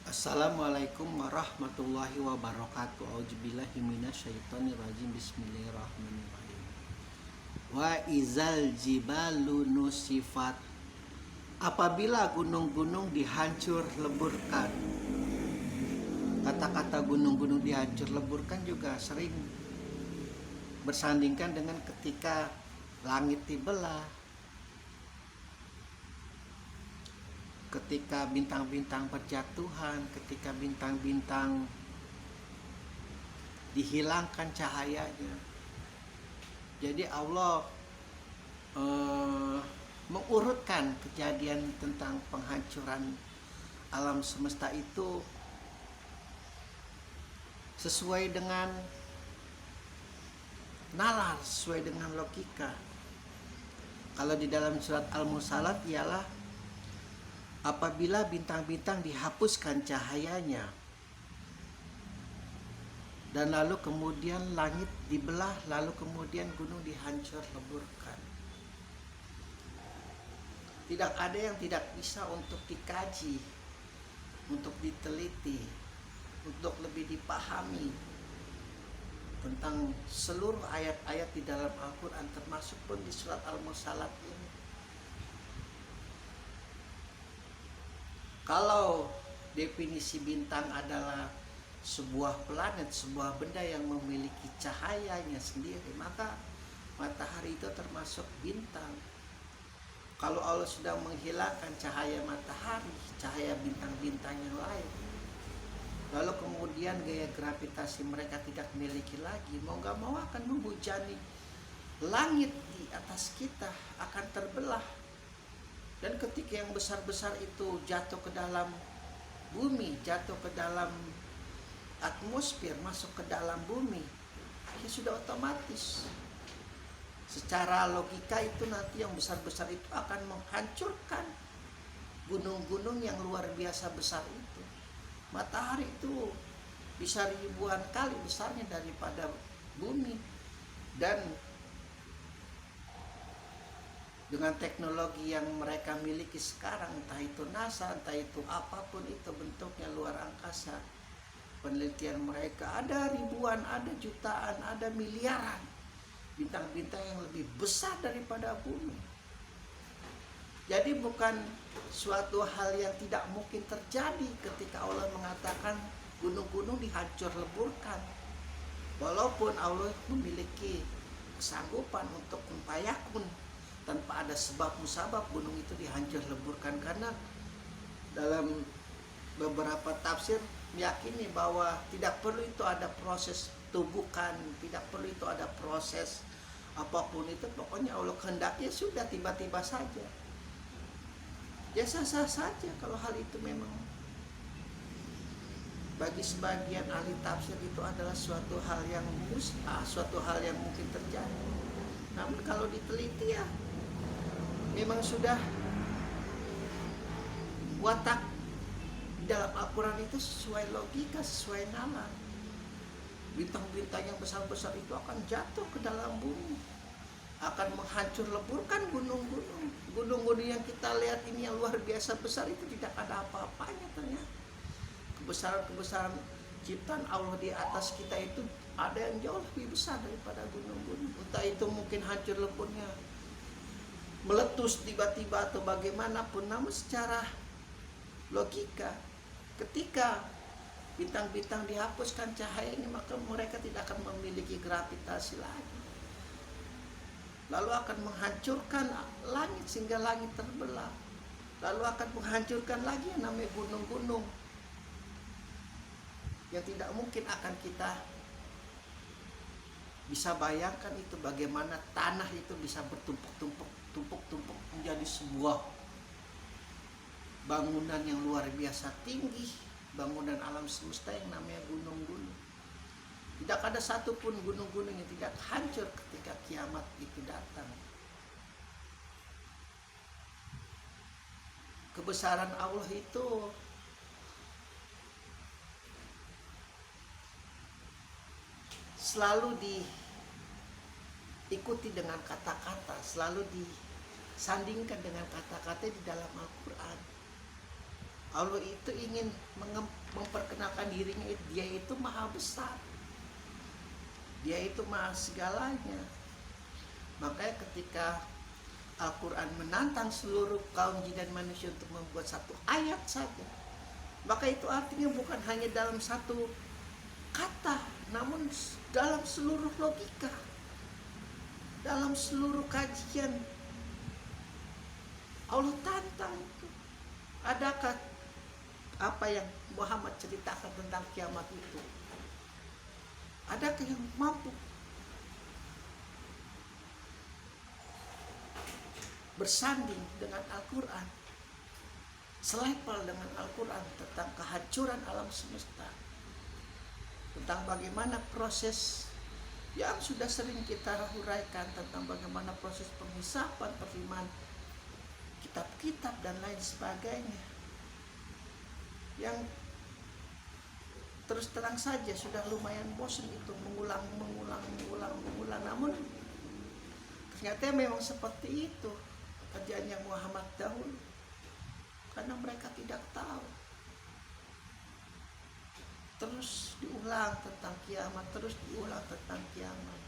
Assalamualaikum warahmatullahi wabarakatuh. Auzubillahi minasyaitonirrajim. Bismillahirrahmanirrahim. Wa izal jibalu nusifat. Apabila gunung-gunung dihancur leburkan. Kata-kata gunung-gunung dihancur leburkan juga sering bersandingkan dengan ketika langit dibelah, ketika bintang-bintang berjatuhan, ketika bintang-bintang dihilangkan cahayanya. Jadi Allah mengurutkan kejadian tentang penghancuran alam semesta itu sesuai dengan nalar, sesuai dengan logika. Kalau di dalam surat Al-Mursalat ialah apabila bintang-bintang dihapuskan cahayanya dan lalu kemudian langit dibelah, lalu kemudian gunung dihancur leburkan. Tidak ada yang tidak bisa untuk dikaji, untuk diteliti, untuk lebih dipahami tentang seluruh ayat-ayat di dalam Al-Quran, termasuk pun di surat Al-Mursalat ini. Kalau definisi bintang adalah sebuah planet, sebuah benda yang memiliki cahayanya sendiri, maka matahari itu termasuk bintang. Kalau Allah sudah menghilangkan cahaya matahari, cahaya bintang-bintang yang lain, lalu kemudian gaya gravitasi mereka tidak memiliki lagi, mau gak mau akan menghujani langit di atas kita, akan terbelah. Dan ketika yang besar-besar itu jatuh ke dalam bumi, jatuh ke dalam atmosfer, masuk ke dalam bumi, ya sudah otomatis. Secara logika itu nanti yang besar-besar itu akan menghancurkan gunung-gunung yang luar biasa besar itu. Matahari itu bisa ribuan kali besarnya daripada bumi. Dan dengan teknologi yang mereka miliki sekarang, entah itu NASA, entah itu apapun itu bentuknya luar angkasa, penelitian mereka ada ribuan, ada jutaan, ada miliaran bintang-bintang yang lebih besar daripada bumi. Jadi bukan suatu hal yang tidak mungkin terjadi ketika Allah mengatakan gunung-gunung dihancur leburkan. Walaupun Allah memiliki kesanggupan untuk mempayakun tanpa ada sebab musabab gunung itu dihancur leburkan, karena dalam beberapa tafsir meyakini bahwa tidak perlu itu ada proses tubuhkan, tidak perlu itu ada proses apapun itu, pokoknya Allah kehendaki sudah tiba-tiba saja. Ya sah-sah saja kalau hal itu memang bagi sebagian ahli tafsir itu adalah suatu hal yang mustahil, suatu hal yang mungkin terjadi. Namun kalau diteliti ya memang sudah watak dalam Al-Quran itu sesuai logika, sesuai nalar. Bintang-bintang yang besar-besar itu akan jatuh ke dalam bumi, akan menghancur leburkan gunung-gunung. Gunung-gunung yang kita lihat ini yang luar biasa besar itu tidak ada apa-apanya ternyata. Kebesaran-kebesaran ciptaan Allah di atas kita itu ada yang jauh lebih besar daripada gunung-gunung. Entah itu mungkin hancur leburnya, meletus tiba-tiba atau bagaimanapun. Namun secara logika, ketika bintang-bintang dihapuskan cahayanya, maka mereka tidak akan memiliki gravitasi lagi, lalu akan menghancurkan langit sehingga langit terbelah, lalu akan menghancurkan lagi yang namanya gunung-gunung yang tidak mungkin akan kita bisa bayangkan itu bagaimana tanah itu bisa bertumpuk-tumpuk menjadi sebuah bangunan yang luar biasa tinggi, bangunan alam semesta yang namanya gunung-gunung. Tidak ada satupun gunung-gunung yang tidak hancur ketika kiamat itu datang. Kebesaran Allah itu selalu diikuti dengan kata-kata, selalu disandingkan dengan kata-kata di dalam Al-Quran. Allah itu ingin memperkenalkan dirinya, dia itu maha besar, dia itu maha segalanya. Makanya ketika Al-Quran menantang seluruh kaum jin dan manusia untuk membuat satu ayat saja, maka itu artinya bukan hanya dalam satu kata, namun dalam seluruh logika, dalam seluruh kajian. Allah tantang itu. Adakah apa yang Muhammad ceritakan tentang kiamat itu? Adakah yang mampu bersanding dengan Al-Quran, selevel dengan Al-Quran tentang kehancuran alam semesta, tentang bagaimana proses yang sudah sering kita huraikan, tentang bagaimana proses penghisapan, penerimaan kitab-kitab dan lain sebagainya, yang terus terang saja sudah lumayan bosan itu mengulang. Namun ternyata memang seperti itu kerjaannya Muhammad dahulu, karena mereka tidak tahu. Terus diulang tentang kiamat, terus diulang tentang kiamat.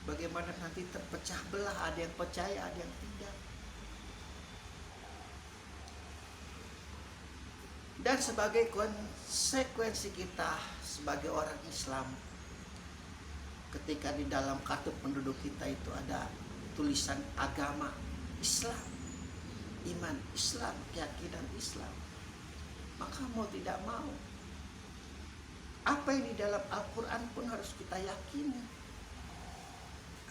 Bagaimana nanti terpecah belah, ada yang percaya, ada yang tidak. Dan sebagai konsekuensi kita sebagai orang Islam, ketika di dalam kartu penduduk kita itu ada tulisan agama Islam, iman Islam, keyakinan Islam, maka mau tidak mau apa yang di dalam Al-Quran pun harus kita yakini,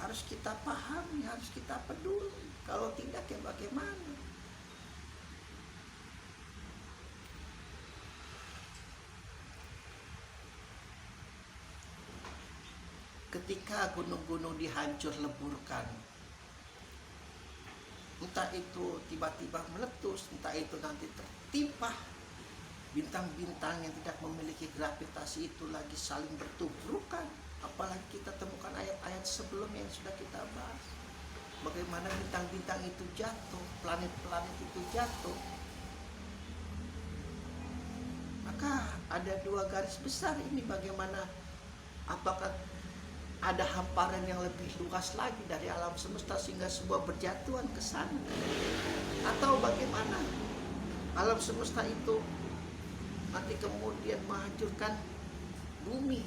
harus kita pahami, harus kita peduli. Kalau tidak, ya bagaimana? Ketika gunung-gunung dihancur leburkan, entah itu tiba-tiba meletus, entah itu nanti tertimpa bintang-bintang yang tidak memiliki gravitasi itu lagi saling bertubrukan. Apalagi kita temukan ayat-ayat sebelumnya yang sudah kita bahas, bagaimana bintang-bintang itu jatuh, planet-planet itu jatuh. Maka ada dua garis besar ini, bagaimana, apakah ada hamparan yang lebih luas lagi dari alam semesta sehingga sebuah berjatuhan ke sana, atau bagaimana alam semesta itu nanti kemudian menghancurkan bumi,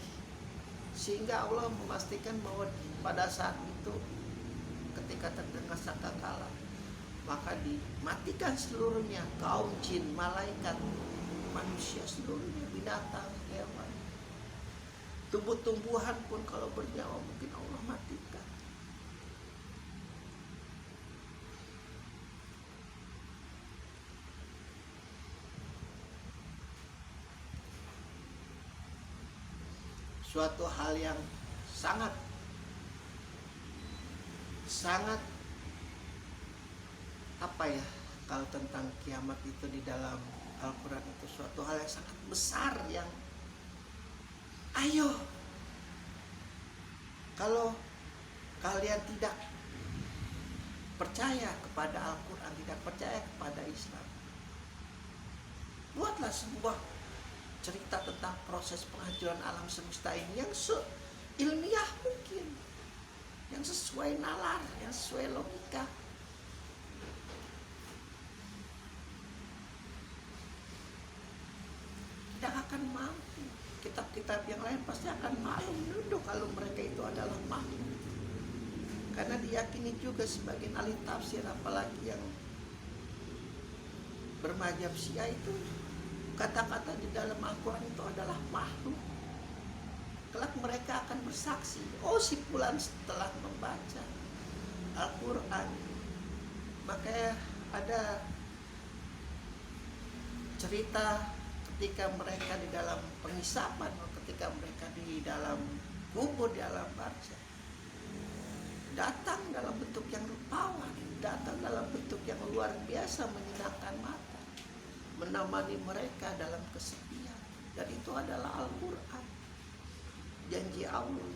sehingga Allah memastikan bahwa pada saat itu ketika terdengar sangkakala, maka dimatikan seluruhnya, kaum jin, malaikat, manusia seluruhnya, binatang, hewan, tumbuh-tumbuhan pun kalau bernyawa mungkin Allah matikan. Suatu hal yang sangat apa ya, kalau tentang kiamat itu di dalam Al-Quran itu suatu hal yang sangat besar, yang ayo, kalau kalian tidak percaya kepada Al-Quran, tidak percaya kepada Islam, buatlah sebuah cerita tentang proses penghancuran alam semesta ini yang ilmiah mungkin, yang sesuai nalar, yang sesuai logika. Tidak akan mampu. Kitab-kitab yang lain pasti akan malu menuduh kalau mereka itu adalah makhluk, karena diyakini juga sebagian ahli tafsir, apalagi yang bermadzhab Syiah, itu kata-kata di dalam Al-Quran itu adalah makhluk. Kelak mereka akan bersaksi, oh si fulan setelah membaca Al-Quran. Makanya ada cerita ketika mereka di dalam penghisapan, ketika mereka di dalam kubur, di alam barzakh, datang dalam bentuk yang rupawan, datang dalam bentuk yang luar biasa menyenangkan mata, menemani mereka dalam kesepian. Dan itu adalah Al-Quran, janji Allah.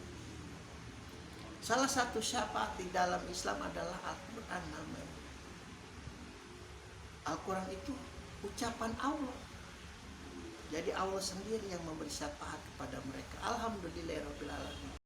Salah satu syafaat di dalam Islam adalah Al-Quran namanya. Al-Quran itu ucapan Allah. Jadi Allah sendiri yang memberi syafaat kepada mereka. Alhamdulillahirabbil alamin.